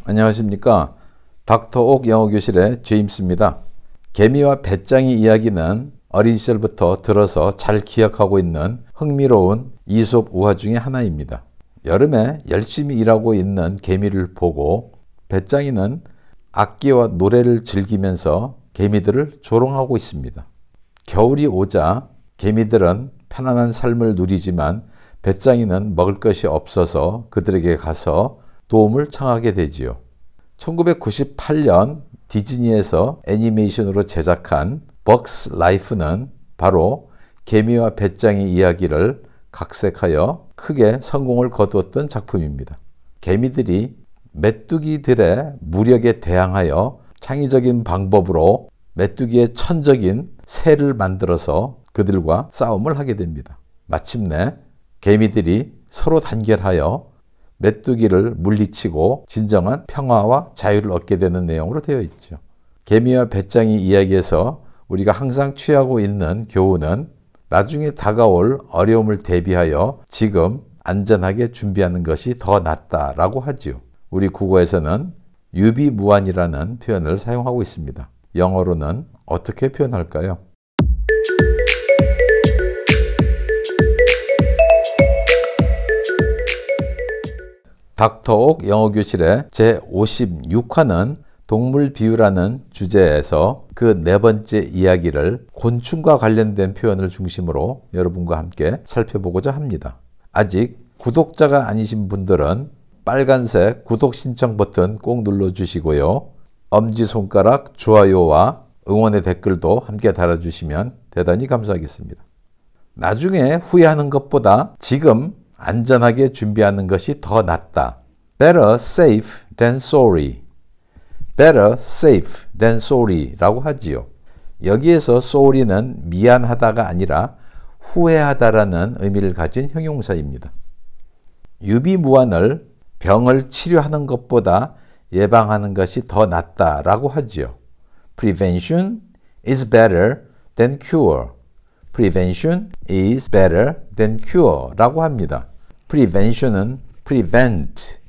안녕하십니까. 닥터옥 영어교실의 제임스입니다. 개미와 배짱이 이야기는 어린 시절부터 들어서 잘 기억하고 있는 흥미로운 이솝 우화 중의 하나입니다. 여름에 열심히 일하고 있는 개미를 보고 배짱이는 악기와 노래를 즐기면서 개미들을 조롱하고 있습니다. 겨울이 오자 개미들은 편안한 삶을 누리지만 배짱이는 먹을 것이 없어서 그들에게 가서 도움을 청하게 되지요. 1998년 디즈니에서 애니메이션으로 제작한 벅스 라이프는 바로 개미와 배짱이 이야기를 각색하여 크게 성공을 거두었던 작품입니다. 개미들이 메뚜기들의 무력에 대항하여 창의적인 방법으로 메뚜기의 천적인 새를 만들어서 그들과 싸움을 하게 됩니다. 마침내 개미들이 서로 단결하여 메뚜기를 물리치고 진정한 평화와 자유를 얻게 되는 내용으로 되어 있죠. 개미와 배짱이 이야기에서 우리가 항상 취하고 있는 교훈은 나중에 다가올 어려움을 대비하여 지금 안전하게 준비하는 것이 더 낫다라고 하지요. 우리 국어에서는 유비무환이라는 표현을 사용하고 있습니다. 영어로는 어떻게 표현할까요? 닥터옥 영어교실의 제56화는 동물 비유라는 주제에서 그 네 번째 이야기를 곤충과 관련된 표현을 중심으로 여러분과 함께 살펴보고자 합니다. 아직 구독자가 아니신 분들은 빨간색 구독 신청 버튼 꼭 눌러주시고요. 엄지손가락 좋아요와 응원의 댓글도 함께 달아주시면 대단히 감사하겠습니다. 나중에 후회하는 것보다 지금 안전하게 준비하는 것이 더 낫다. Better safe than sorry. Better safe than sorry 라고 하지요. 여기에서 sorry는 미안하다가 아니라 후회하다라는 의미를 가진 형용사입니다. 유비무환을 병을 치료하는 것보다 예방하는 것이 더 낫다라고 하지요. Prevention is better than cure. Prevention is better than cure 라고 합니다. Prevention은 prevent,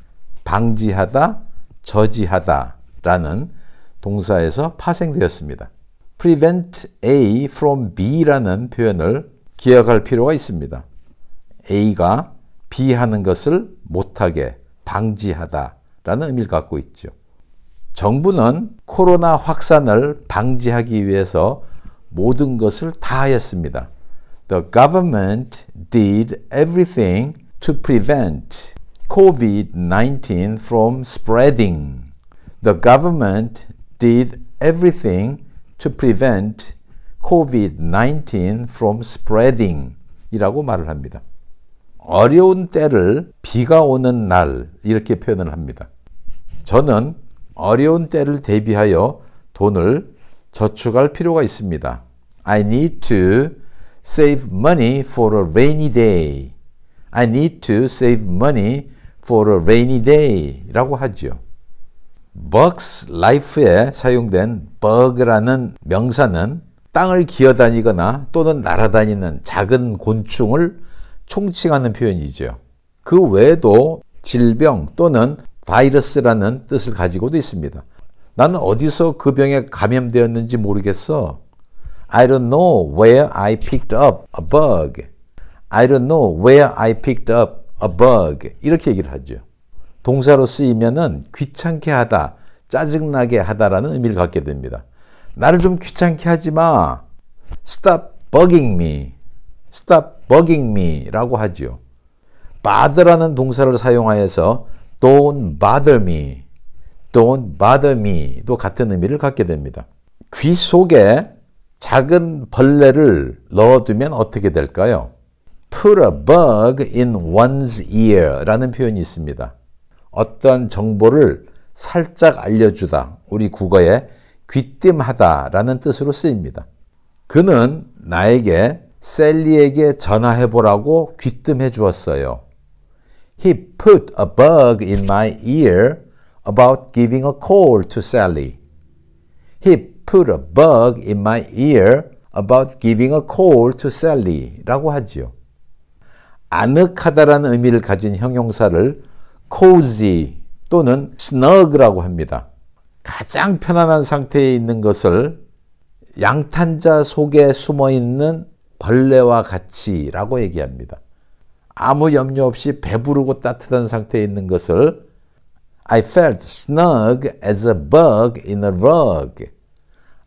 방지하다, 저지하다 라는 동사에서 파생되었습니다. Prevent A from B라는 표현을 기억할 필요가 있습니다. A가 B 하는 것을 못하게 방지하다 라는 의미를 갖고 있죠. 정부는 코로나 확산을 방지하기 위해서 모든 것을 다 하였습니다. The government did everything to prevent COVID-19 from spreading. The government did everything to prevent COVID-19 from spreading 이라고 말을 합니다. 어려운 때를 비가 오는 날 이렇게 표현을 합니다. 저는 어려운 때를 대비하여 돈을 저축할 필요가 있습니다. I need to save money for a rainy day. I need to save money for a rainy day 라고 하죠. Bugs Life에 사용된 bug라는 명사는 땅을 기어다니거나 또는 날아다니는 작은 곤충을 총칭하는 표현이죠. 그 외에도 질병 또는 바이러스라는 뜻을 가지고도 있습니다. 나는 어디서 그 병에 감염되었는지 모르겠어. I don't know where I picked up a bug. I don't know where I picked up a bug. 이렇게 얘기를 하죠. 동사로 쓰이면은 귀찮게 하다, 짜증나게 하다라는 의미를 갖게 됩니다. 나를 좀 귀찮게 하지 마. Stop bugging me. Stop bugging me 라고 하죠. bother라는 동사를 사용하여서 don't bother me. Don't bother me도 같은 의미를 갖게 됩니다. 귀 속에 작은 벌레를 넣어두면 어떻게 될까요? Put a bug in one's ear 라는 표현이 있습니다. 어떠한 정보를 살짝 알려주다. 우리 국어에 귀띔하다 라는 뜻으로 쓰입니다. 그는 나에게 셀리에게 전화해보라고 귀뜸해 주었어요. He put a bug in my ear about giving a call to Sally. He put a bug in my ear about giving a call to Sally 라고 하지요. 아늑하다라는 의미를 가진 형용사를 cozy 또는 snug라고 합니다. 가장 편안한 상태에 있는 것을 양탄자 속에 숨어있는 벌레와 같이라고 얘기합니다. 아무 염려 없이 배부르고 따뜻한 상태에 있는 것을 I felt snug as a bug in a rug.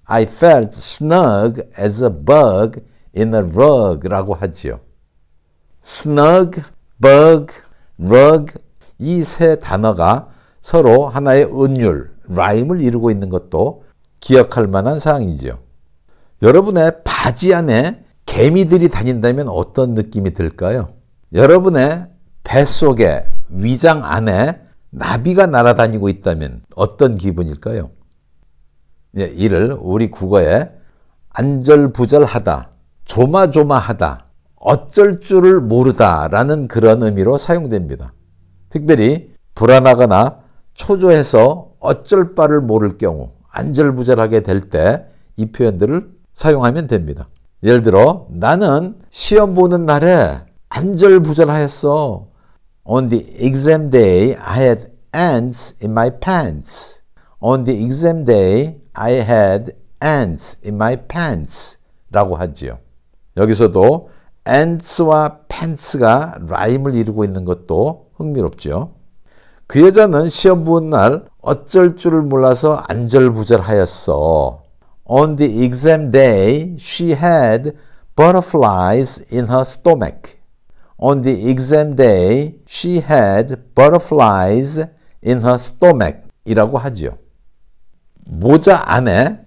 I felt snug as a bug in a rug 라고 하지요. snug, bug, rug 이 세 단어가 서로 하나의 은율, 라임을 이루고 있는 것도 기억할 만한 사항이죠. 여러분의 바지 안에 개미들이 다닌다면 어떤 느낌이 들까요? 여러분의 뱃속에 위장 안에 나비가 날아다니고 있다면 어떤 기분일까요? 이를 우리 국어에 안절부절하다, 조마조마하다, 어쩔 줄을 모르다 라는 그런 의미로 사용됩니다. 특별히 불안하거나 초조해서 어쩔 바를 모를 경우 안절부절하게 될 때 이 표현들을 사용하면 됩니다. 예를 들어 나는 시험 보는 날에 안절부절하였어. On the exam day I had ants in my pants. On the exam day I had ants in my pants 라고 하지요. 여기서도 ants와 pants가 라임을 이루고 있는 것도 흥미롭죠. 그 여자는 시험 보는 날 어쩔 줄을 몰라서 안절부절하였어. On the exam day, she had butterflies in her stomach. On the exam day, she had butterflies in her stomach 이라고 하지요. 모자 안에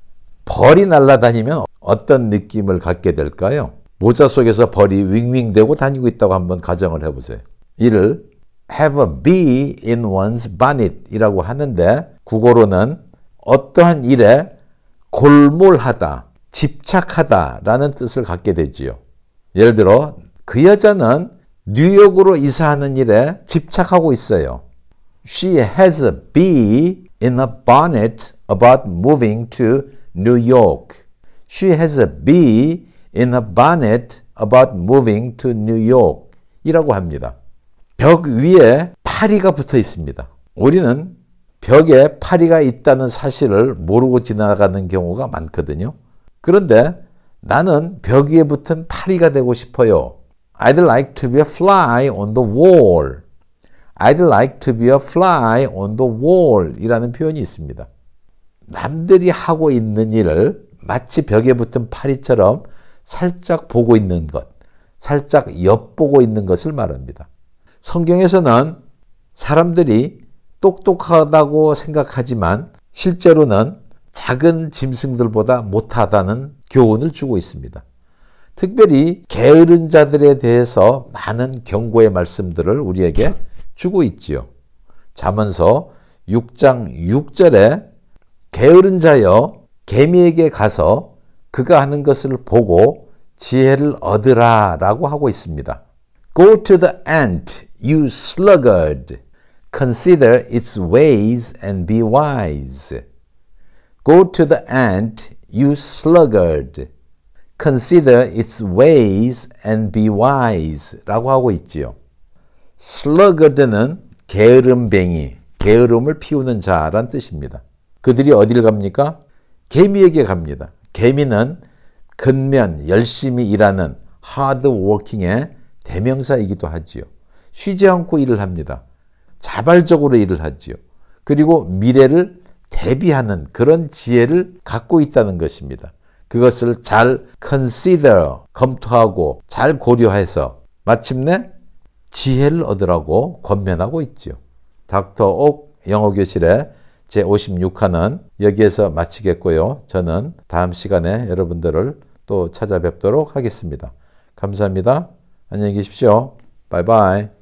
벌이 날아다니면 어떤 느낌을 갖게 될까요? 모자 속에서 벌이 윙윙대고 다니고 있다고 한번 가정을 해보세요. 이를 have a bee in one's bonnet 이라고 하는데 국어로는 어떠한 일에 골몰하다, 집착하다 라는 뜻을 갖게 되지요. 예를 들어 그 여자는 뉴욕으로 이사하는 일에 집착하고 있어요. She has a bee in her bonnet about moving to New York. She has a bee in her bonnet about moving to New York 이라고 합니다. 벽 위에 파리가 붙어 있습니다. 우리는 벽에 파리가 있다는 사실을 모르고 지나가는 경우가 많거든요. 그런데 나는 벽 위에 붙은 파리가 되고 싶어요. I'd like to be a fly on the wall. I'd like to be a fly on the wall 이라는 표현이 있습니다. 남들이 하고 있는 일을 마치 벽에 붙은 파리처럼 살짝 보고 있는 것, 살짝 엿보고 있는 것을 말합니다. 성경에서는 사람들이 똑똑하다고 생각하지만 실제로는 작은 짐승들보다 못하다는 교훈을 주고 있습니다. 특별히 게으른 자들에 대해서 많은 경고의 말씀들을 우리에게 주고 있지요. 잠언서 6장 6절에 게으른 자여 개미에게 가서 그가 하는 것을 보고 지혜를 얻으라 라고 하고 있습니다. Go to the ant, you sluggard. Consider its ways and be wise. Go to the ant, you sluggard. Consider its ways and be wise. 라고 하고 있지요. sluggard는 게으름뱅이, 게으름을 피우는 자란 뜻입니다. 그들이 어디를 갑니까? 개미에게 갑니다. 개미는 근면, 열심히 일하는 hard working의 대명사이기도 하지요. 쉬지 않고 일을 합니다. 자발적으로 일을 하지요. 그리고 미래를 대비하는 그런 지혜를 갖고 있다는 것입니다. 그것을 잘 consider, 검토하고 잘 고려해서 마침내 지혜를 얻으라고 권면하고 있지요. 닥터 옥 영어교실의 제56화는 여기에서 마치겠고요. 저는 다음 시간에 여러분들을 또 찾아뵙도록 하겠습니다. 감사합니다. 안녕히 계십시오. 바이바이.